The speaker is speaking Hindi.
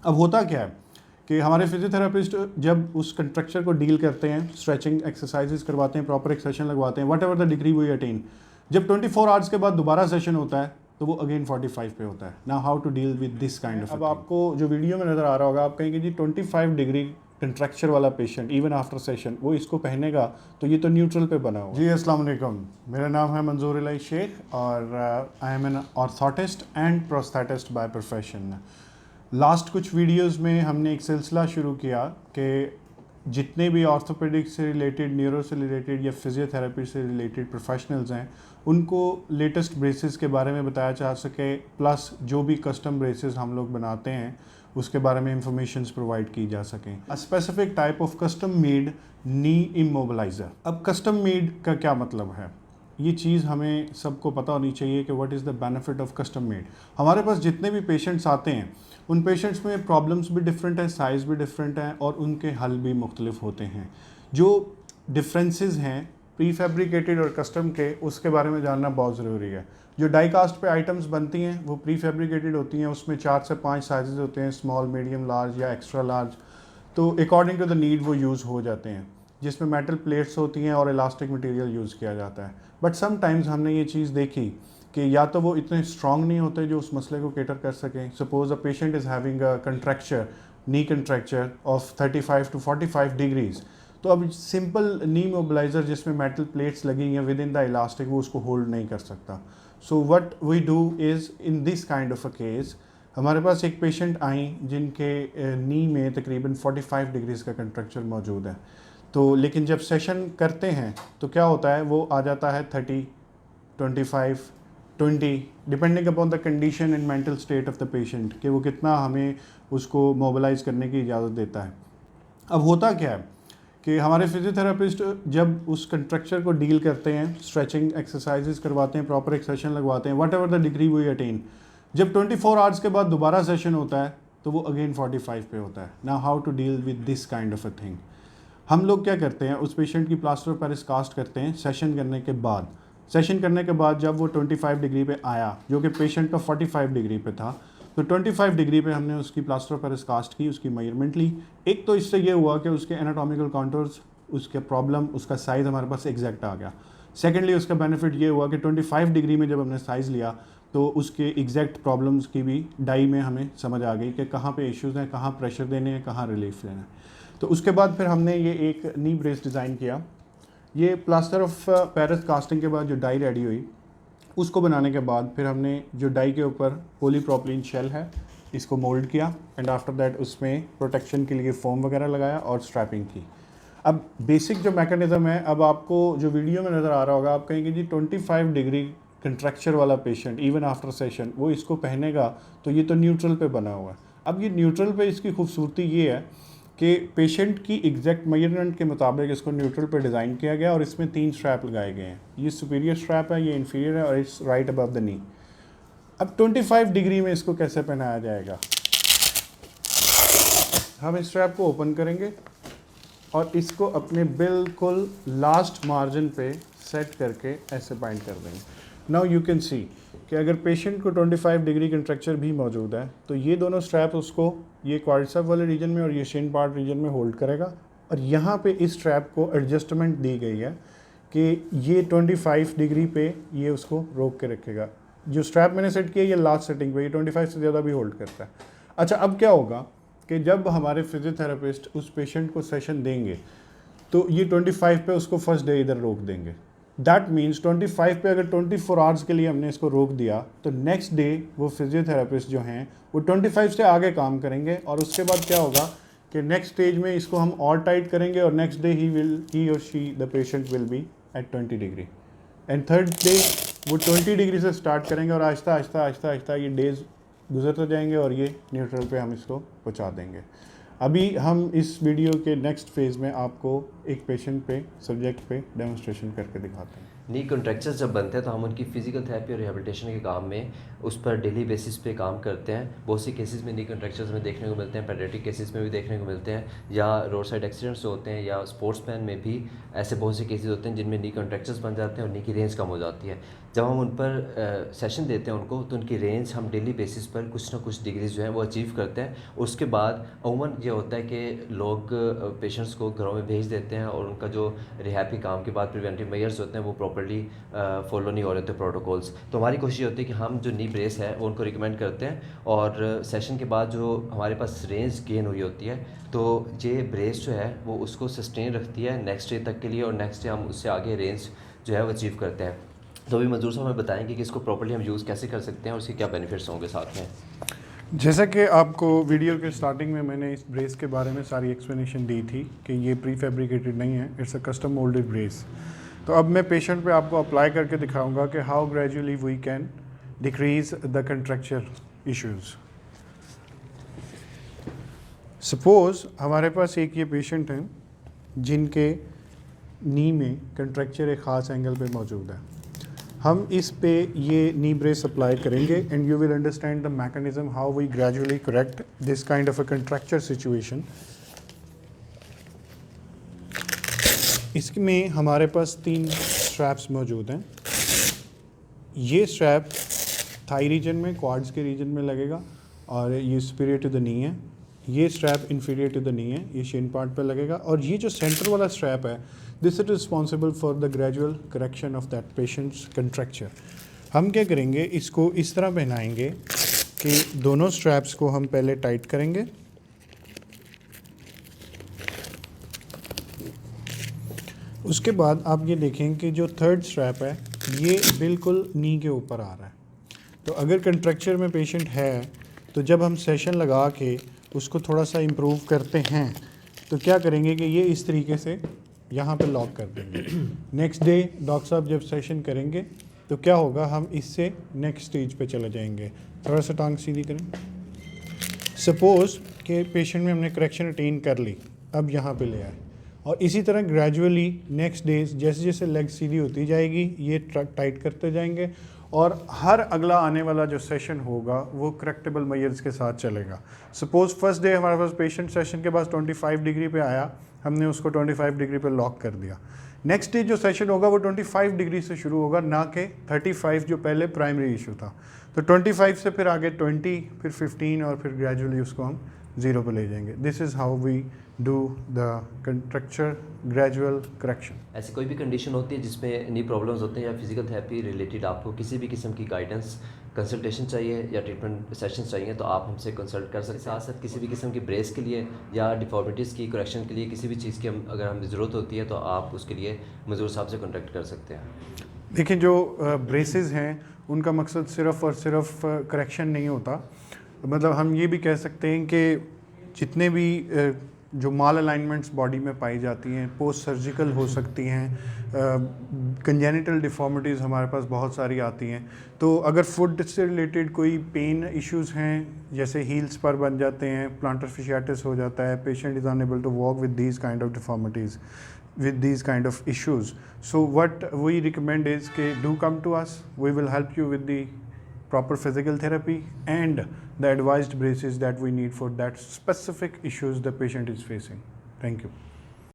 अब होता क्या है कि हमारे फिजियोथेरापिस्ट जब उस कंट्रक्चर को डील करते हैं, स्ट्रेचिंग एक्सरसाइजेस करवाते हैं, प्रॉपर एक सेशन लगवाते हैं, whatever the degree we attain, जब 24 आवर्स के बाद दोबारा सेशन होता है तो वो अगेन 45 पे होता है। Now how to deal with this kind of. अब आपको जो वीडियो में नज़र आ रहा होगा, आप कहेंगे जी 25 डिग्री कंट्रक्चर वाला पेशेंट इवन आफ्टर सेशन वो इसको पहनेगा तो ये तो न्यूट्रल पे बना हुआ। जी अस्सलाम वालेकुम, मेरा नाम है मंजूर इलाही शेख और I am an orthotist and prosthetist by profession. Last कुछ वीडियोस में हमने एक सिलसिला शुरू किया कि जितने भी ऑर्थोपेडिक से रिलेटेड, न्यूरो से रिलेटेड या फिजियोथेरेपी से रिलेटेड प्रोफेशनल्स हैं उनको लेटेस्ट ब्रेसेस के बारे में बताया जा सके, प्लस जो भी कस्टम ब्रेसेस हम लोग बनाते हैं उसके बारे में इंफॉर्मेशंस प्रोवाइड की जा सकें। A specific type of custom made knee immobiliser. अब कस्टम मेड का क्या मतलब है, ये चीज़ हमें सबको पता होनी चाहिए कि what is the benefit of custom made. हमारे पास जितने भी पेशेंट्स आते हैं उन पेशेंट्स में प्रॉब्लम्स भी डिफरेंट है, साइज़ भी डिफरेंट है और उनके हल भी मुख्तलिफ होते हैं। जो डिफरेंसेस हैं प्री फैब्रिकेटेड और कस्टम के, उसके बारे में जानना बहुत ज़रूरी है। जो डाई कास्ट पे आइटम्स बनती हैं वो प्री फैब्रिकेटेड होती हैं, उसमें 4 से 5 साइजेस होते हैं, स्मॉल, मीडियम, लार्ज या एक्स्ट्रा लार्ज। तो अकॉर्डिंग टू द नीड वो यूज़ हो जाते हैं, जिसमें मेटल प्लेट्स होती हैं और इलास्टिक मटेरियल यूज़ किया जाता है। बट समटाइम्स हमने ये चीज़ देखी कि या तो वो इतने स्ट्रॉन्ग नहीं होते जो उस मसले को केटर कर सकें। Suppose a patient is having a contracture, knee contracture of 35 to 45 degrees, तो अब सिंपल नी मोबिलाइज़र जिसमें मेटल प्लेट्स लगी हैं विद इन द इलास्टिक वो उसको होल्ड नहीं कर सकता। So what we do is in this kind of a case, हमारे पास एक पेशेंट आई जिनके नी में तकरीबन 45 डिग्रीज का कंट्रैक्चर मौजूद है। तो लेकिन जब सेशन करते हैं तो क्या होता है, वो आ जाता है 30, 25, 20 depending upon the condition and mental state of the patient कि वो कितना हमें उसको मोबिलाइज करने की इजाज़त देता है। अब होता क्या है कि हमारे फिजियोथेरापिस्ट जब उस कंट्रक्चर को डील करते हैं, स्ट्रेचिंग एक्सरसाइजेस करवाते हैं, प्रॉपर एक सेशन लगवाते हैं, whatever the degree we attain, जब 24 आवर्स के बाद दोबारा सेशन होता है तो वो अगेन 45 पे होता है। Now how to deal with this kind of a thing. हम लोग क्या करते हैं, उस पेशेंट की प्लास्टर ऑफ पेरिस कास्ट करते हैं सेशन करने के बाद। सेशन करने के बाद जब वो 25 डिग्री पे आया, जो कि पेशेंट का 45 डिग्री पे था, तो 25 डिग्री पे हमने उसकी प्लास्टर ऑफ पेरिस कास्ट की, उसकी मेजरमेंट ली। एक तो इससे ये हुआ कि उसके एनाटॉमिकल कॉन्टूर्स, उसके प्रॉब्लम, उसका साइज़ हमारे पास एग्जैक्ट आ गया। सेकेंडली उसका बेनिफिट ये हुआ कि 25 डिग्री में जब हमने साइज़ लिया तो उसके एग्जैक्ट प्रॉब्लम्स की भी डाई में हमें समझ आ गई कि कहाँ पे इश्यूज़ हैं, कहाँ प्रेशर देने हैं, कहाँ रिलीफ देना है। तो उसके बाद फिर हमने ये एक नी ब्रेस डिज़ाइन किया। ये प्लास्टर ऑफ पेरिस कास्टिंग के बाद जो डाई रेडी हुई, उसको बनाने के बाद फिर हमने जो डाई के ऊपर पॉलीप्रोपिलीन शेल है इसको मोल्ड किया एंड आफ्टर दैट उसमें प्रोटेक्शन के लिए फोम वगैरह लगाया और स्ट्रैपिंग की। अब बेसिक जो मैकेनिज़्म है, अब आपको जो वीडियो में नज़र आ रहा होगा, आप कहेंगे जी 25 डिग्री कंट्रैक्चर वाला पेशेंट इवन आफ्टर सेशन वो इसको पहनेगा तो ये तो न्यूट्रल पे बना हुआ है। अब ये न्यूट्रल पे इसकी खूबसूरती ये है कि पेशेंट की एग्जैक्ट मेजरमेंट के मुताबिक इसको न्यूट्रल पे डिज़ाइन किया गया और इसमें 3 स्ट्रैप लगाए गए हैं। ये सुपीरियर स्ट्रैप है, ये इन्फीरियर है और it's right above the knee. अब 25 डिग्री में इसको कैसे पहनाया जाएगा, हम इस स्ट्रैप को ओपन करेंगे और इसको अपने बिल्कुल लास्ट मार्जिन पे सेट करके ऐसे बाइंड कर देंगे। नाउ यू कैन सी कि अगर पेशेंट को 25 डिग्री कंट्रैक्चर भी मौजूद है तो ये दोनों स्ट्रैप उसको ये क्वाड्रिसेप वाले रीजन में और ये शिन पार्ट रीजन में होल्ड करेगा। और यहाँ पे इस स्ट्रैप को एडजस्टमेंट दी गई है कि ये 25 डिग्री पे ये उसको रोक के रखेगा। जो स्ट्रैप मैंने सेट किया ये लास्ट सेटिंग पे, ये 25 से ज़्यादा भी होल्ड करता है। अच्छा, अब क्या होगा कि जब हमारे फिजियोथेरेपिस्ट उस पेशेंट को सेशन देंगे तो ये 25 पे उसको फर्स्ट डे इधर रोक देंगे। दैट मीन्स 25 पे अगर 24 आवर्स के लिए हमने इसको रोक दिया तो नेक्स्ट डे वो फिजियोथेरेपिस्ट जो हैं वो 25 से आगे काम करेंगे और उसके बाद क्या होगा कि नेक्स्ट स्टेज में इसको हम और टाइट करेंगे और नेक्स्ट डे ही और she the patient will be at 20 degree and third day वो 20 डिग्री से स्टार्ट करेंगे और आहिस्ता आहिस्ता आहिस्ता आहिस्ता ये डेज़ गुजरते जाएंगे और ये न्यूट्रल पे हम इसको पहुँचा देंगे। अभी हम इस वीडियो के नेक्स्ट फेज़ में आपको एक पेशेंट पे, सब्जेक्ट पे डेमोन्स्ट्रेशन करके दिखाते हैं। नी कॉन्ट्रैक्चर्स जब बनते हैं तो हम उनकी फ़िज़िकल थेरेपी और रिहैबिलिटेशन के काम में उस पर डेली बेसिस पे काम करते हैं। बहुत सी केसेस में नी कॉन्ट्रैक्चर्स में देखने को मिलते हैं, पेडियाट्रिक केसेस में भी देखने को मिलते हैं, या रोड साइड एक्सीडेंट्स होते हैं, या स्पोर्ट्समैन में भी ऐसे बहुत से केसेस होते हैं जिनमें नी कॉन्ट्रैक्चर्स बन जाते हैं और नी की रेंज कम हो जाती है। जब हम उन पर सेशन देते हैं उनको, तो उनकी रेंज हम डेली बेसिस पर कुछ ना कुछ डिग्रीज जो है वो अचीव करते हैं। उसके बाद अमूमन ये होता है कि लोग पेशेंट्स को घरों में भेज देते हैं और उनका जो रिहैब के काम के बाद प्रिवेंटिव मेजर्स होते हैं वो प्रॉपर्ली फॉलो नहीं हो रहे थे प्रोटोकॉल्स। तो हमारी कोशिश होती है कि हम जो नी ब्रेस है वो उनको रिकमेंड करते हैं, और सेशन के बाद जो हमारे पास रेंज गेन हुई होती है तो ये ब्रेस जो है वो उसको सस्टेन रखती है नेक्स्ट डे तक के लिए, और नेक्स्ट डे हम उससे आगे रेंज जो है वो अचीव करते हैं। तो अभी मंजूर साहब हमें बताएंगे कि इसको प्रॉपर्ली हम यूज़ कैसे कर सकते हैं और उसके क्या बेनिफिट्स होंगे साथ में। जैसा कि आपको वीडियो के स्टार्टिंग में मैंने इस ब्रेस के बारे में सारी एक्सप्लेनेशन दी थी कि ये प्री फैब्रिकेटेड नहीं है, it's a custom moulded brace. तो अब मैं पेशेंट पे आपको अप्लाई करके दिखाऊंगा कि how gradually we can decrease the contracture issues. Suppose हमारे पास एक ये पेशेंट हैं जिनके नी में कंट्रैक्चर एक ख़ास एंगल पे मौजूद है। हम इस पे ये नी ब्रेस अप्लाई करेंगे and you will understand the mechanism how we gradually correct this kind of a contracture situation. इसमें हमारे पास 3 स्ट्रैप्स मौजूद हैं। ये स्ट्रैप थाई रीजन में, क्वाड्स के रीजन में लगेगा और ये सुपीरियर टू द नी है। ये strap inferior to the knee है, ये शिन पार्ट पे लगेगा। और ये जो सेंटर वाला स्ट्रैप है, this is responsible for the gradual correction of that patient's contracture. हम क्या करेंगे, इसको इस तरह पहनाएंगे कि दोनों स्ट्रैप्स को हम पहले टाइट करेंगे, उसके बाद आप ये देखें कि जो थर्ड स्ट्रैप है ये बिल्कुल नी के ऊपर आ रहा है। तो अगर कंट्रैक्चर में पेशेंट है तो जब हम सेशन लगा के उसको थोड़ा सा इम्प्रूव करते हैं तो क्या करेंगे कि ये इस तरीके से यहाँ पे लॉक कर देंगे। नेक्स्ट डे डॉक्टर साहब जब सेशन करेंगे तो क्या होगा, हम इससे नेक्स्ट स्टेज पे चले जाएंगे। थोड़ा सा टांग सीधी करें। सपोज़ कि पेशेंट में हमने करेक्शन अटेन कर ली, अब यहाँ पे ले आए, और इसी तरह ग्रेजुअली नेक्स्ट डेज जैसे जैसे लेग सीधी होती जाएगी ये टाइट करते जाएंगे, और हर अगला आने वाला जो सेशन होगा वो करेक्टेबल मेजर्स के साथ चलेगा। सपोज़ फर्स्ट डे हमारे पास पेशेंट सेशन के पास 25 डिग्री पे आया, हमने उसको 25 डिग्री पे लॉक कर दिया। नेक्स्ट डे जो सेशन होगा वो 25 डिग्री से शुरू होगा, ना कि 35 जो पहले प्राइमरी इशू था। तो 25 से फिर आगे 20, फिर 15 और फिर ग्रेजुअली उसको हम 0 पे ले जाएंगे। This is how we do the contracture gradual correction. ऐसी कोई भी कंडीशन होती है जिसमें नी प्रॉब्लम्स होते हैं या फिजिकल थेरेपी रिलेटेड आपको किसी भी किस्म की गाइडेंस कंसल्टेशन चाहिए या ट्रीटमेंट सेशंस चाहिए तो आप हमसे कंसल्ट कर सकते हैं। साथ साथ किसी भी किस्म की ब्रेस के लिए या डिफॉर्मिटीज़ की करेक्शन के लिए किसी भी चीज़ की अगर हमें ज़रूरत होती है तो आप उसके लिए मंजूर साहब से कॉन्टैक्ट कर सकते हैं। देखिए, जो ब्रेसेस हैं उनका मकसद सिर्फ़ और सिर्फ करेक्शन नहीं होता। मतलब हम ये भी कह सकते हैं कि जितने भी जो माल अलाइनमेंट्स बॉडी में पाई जाती हैं पोस्ट सर्जिकल हो सकती हैं, कंजेनिटल डिफॉर्मिटीज़ हमारे पास बहुत सारी आती हैं। तो अगर फुड से रिलेटेड कोई पेन इश्यूज़ हैं, जैसे हील्स पर बन जाते हैं, प्लांटर fasciitis हो जाता है, patient is unable to walk with these kind of deformities, with these kind of issues. So what we recommend is कि do come to us, we will help you with the proper physical therapy and the advised braces that we need for that specific issues the patient is facing. Thank you.